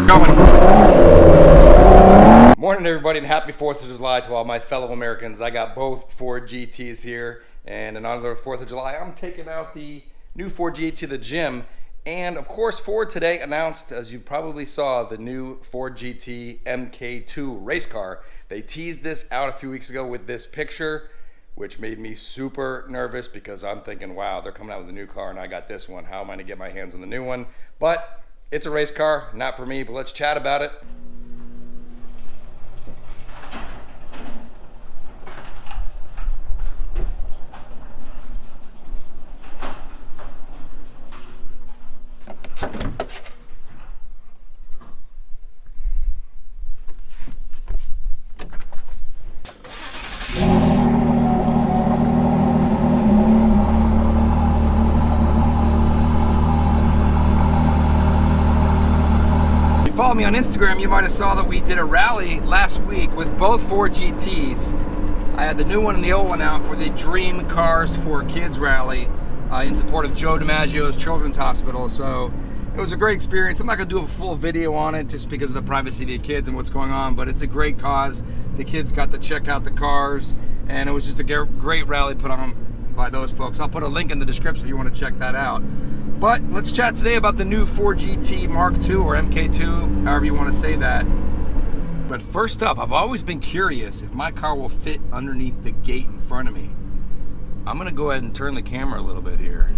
going. Morning, everybody, and happy 4th of July to all my fellow Americans. I got both Ford GTs here, and in honor of the 4th of July, I'm taking out the new Ford GT to the gym. And of course, Ford today announced, as you probably saw, the new Ford GT MK2 race car. They teased this out a few weeks ago with this picture, which made me super nervous because I'm thinking, wow, they're coming out with a new car and I got this one. How am I gonna get my hands on the new one? But it's a race car, not for me, but let's chat about it. Follow me on Instagram, you might have saw that we did a rally last week with both Ford GTs. I had the new one and the old one out for the Dream Kars4Kids Rally in support of Joe DiMaggio's Children's Hospital. So it was a great experience. I'm not going to do a full video on it just because of the privacy of the kids and what's going on, but it's a great cause. The kids got to check out the cars, and it was just a great rally put on by those folks. I'll put a link in the description if you want to check that out. But let's chat today about the new Ford GT Mark II or MK2, however you want to say that. But first up, I've always been curious if my car will fit underneath the gate in front of me. I'm going to go ahead and turn the camera a little bit here.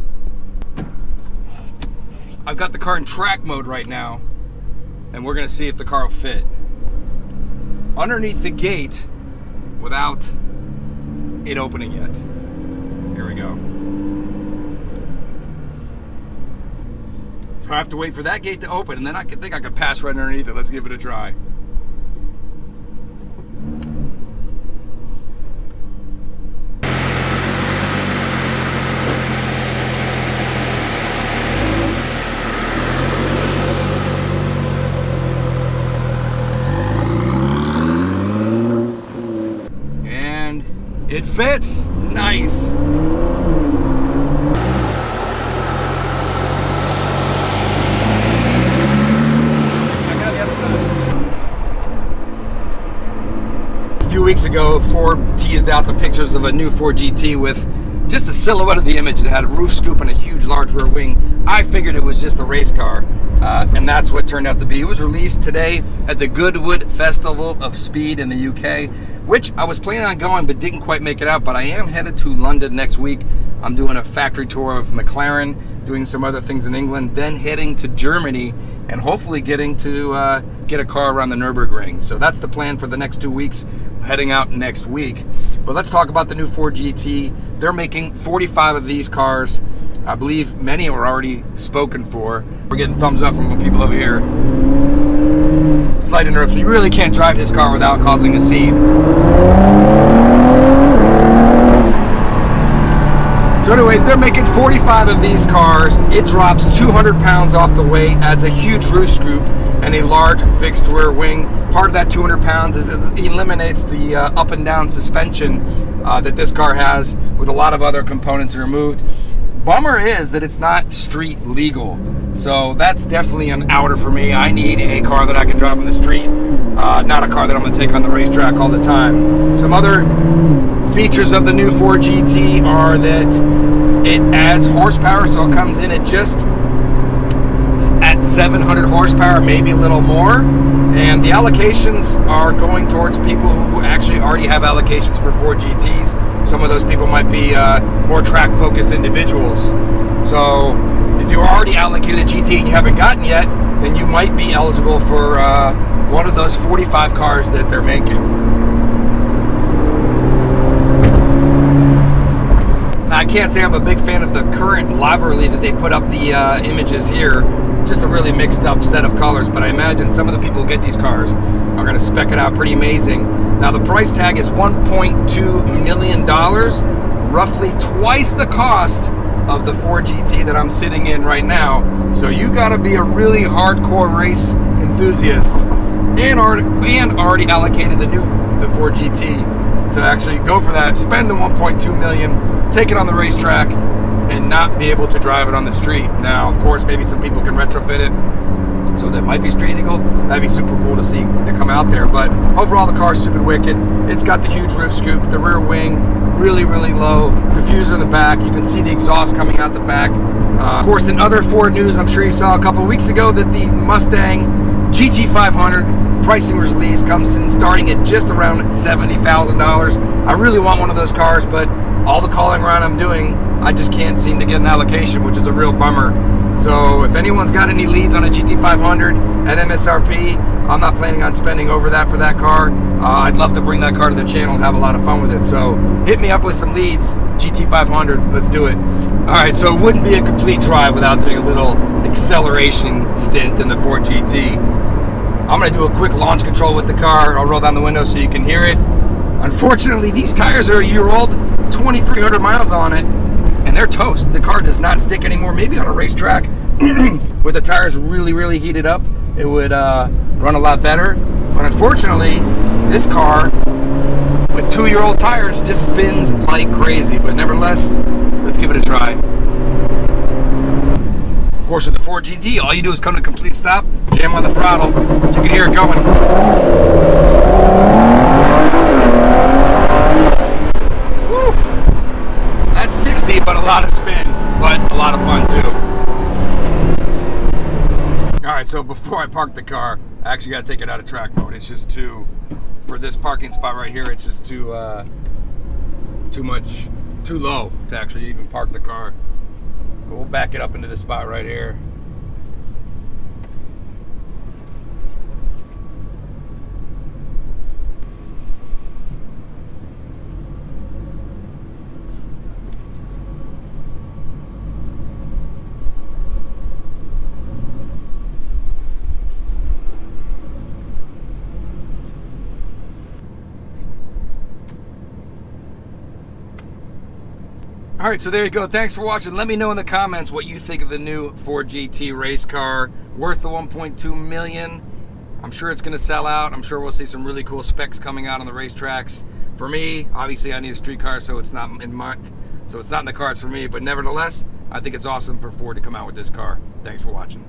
I've got the car in track mode right now, and we're going to see if the car will fit underneath the gate without it opening yet. Here we go. So I have to wait for that gate to open, and then I think I can pass right underneath it. Let's give it a try. And it fits. Nice. A few weeks ago, Ford teased out the pictures of a new Ford GT with just a silhouette of the image. It had a roof scoop and a huge large rear wing. I figured it was just a race car, and that's what it turned out to be. It was released today at the Goodwood Festival of Speed in the UK, which I was planning on going but didn't quite make it out, but I am headed to London next week. I'm doing a factory tour of McLaren, doing some other things in England, then heading to Germany and hopefully getting to get a car around the Nürburgring. So that's the plan for the next 2 weeks, heading out next week. But let's talk about the new Ford GT. They're making 45 of these cars. I believe many are already spoken for. We're getting thumbs up from people over here. Slight interruption. You really can't drive this car without causing a scene. So anyways, they're making 45 of these cars. It drops 200 pounds off the weight, adds a huge roof scoop and a large fixed rear wing. Part of that 200 pounds is it eliminates the up and down suspension that this car has, with a lot of other components removed. Bummer is that it's not street legal. So that's definitely an outer for me. I need a car that I can drive on the street, not a car that I'm going to take on the racetrack all the time. Some other features of the new Ford GT are that it adds horsepower, so it comes in at just at 700 horsepower, maybe a little more. And the allocations are going towards people who actually already have allocations for Ford GTs. Some of those people might be more track-focused individuals. So if you're already allocated a GT and you haven't gotten yet, then you might be eligible for one of those 45 cars that they're making. I can't say I'm a big fan of the current livery that they put up the images here. Just a really mixed up set of colors, but I imagine some of the people who get these cars are going to spec it out pretty amazing. Now the price tag is $1.2 million, roughly twice the cost of the Ford GT that I'm sitting in right now. So you got to be a really hardcore race enthusiast and already allocated the Ford GT to actually go for that, spend the $1.2 million, take it on the racetrack, and not be able to drive it on the street. Now, of course, maybe some people can retrofit it, so that might be straight legal. That'd be super cool to see to come out there. But overall, the car's stupid wicked. It's got the huge roof scoop, the rear wing really low, diffuser in the back. You can see the exhaust coming out the back. Of course, in other Ford news, I'm sure you saw a couple weeks ago that the Mustang GT500 pricing release comes in starting at just around $70,000. I really want one of those cars, but all the calling around I'm doing, I just can't seem to get an allocation, which is a real bummer. So if anyone's got any leads on a GT500 at MSRP, I'm not planning on spending over that for that car. I'd love to bring that car to the channel and have a lot of fun with it. So hit me up with some leads, GT500, let's do it. All right, so it wouldn't be a complete drive without doing a little acceleration stint in the Ford GT. I'm gonna do a quick launch control with the car. I'll roll down the window so you can hear it. Unfortunately, these tires are a year old, 2,300 miles on it, and they're toast. The car does not stick anymore. Maybe on a racetrack with the tires really heated up, it would run a lot better. But unfortunately, this car with 2-year-old tires just spins like crazy. But nevertheless, let's give it a try. Of course, with the Ford GT, all you do is come to a complete stop, jam on the throttle. You can hear it going. Woo! That's 60, but a lot of spin, but a lot of fun too. All right, so before I park the car, I actually got to take it out of track mode. It's just for this parking spot right here, it's just too low to actually even park the car. But we'll back it up into this spot right here. All right, so there you go. Thanks for watching. Let me know in the comments what you think of the new Ford GT race car, worth the $1.2 million. I'm sure it's going to sell out. I'm sure we'll see some really cool specs coming out on the racetracks. For me, obviously, I need a street car, so it's not in the cards for me. But nevertheless, I think it's awesome for Ford to come out with this car. Thanks for watching.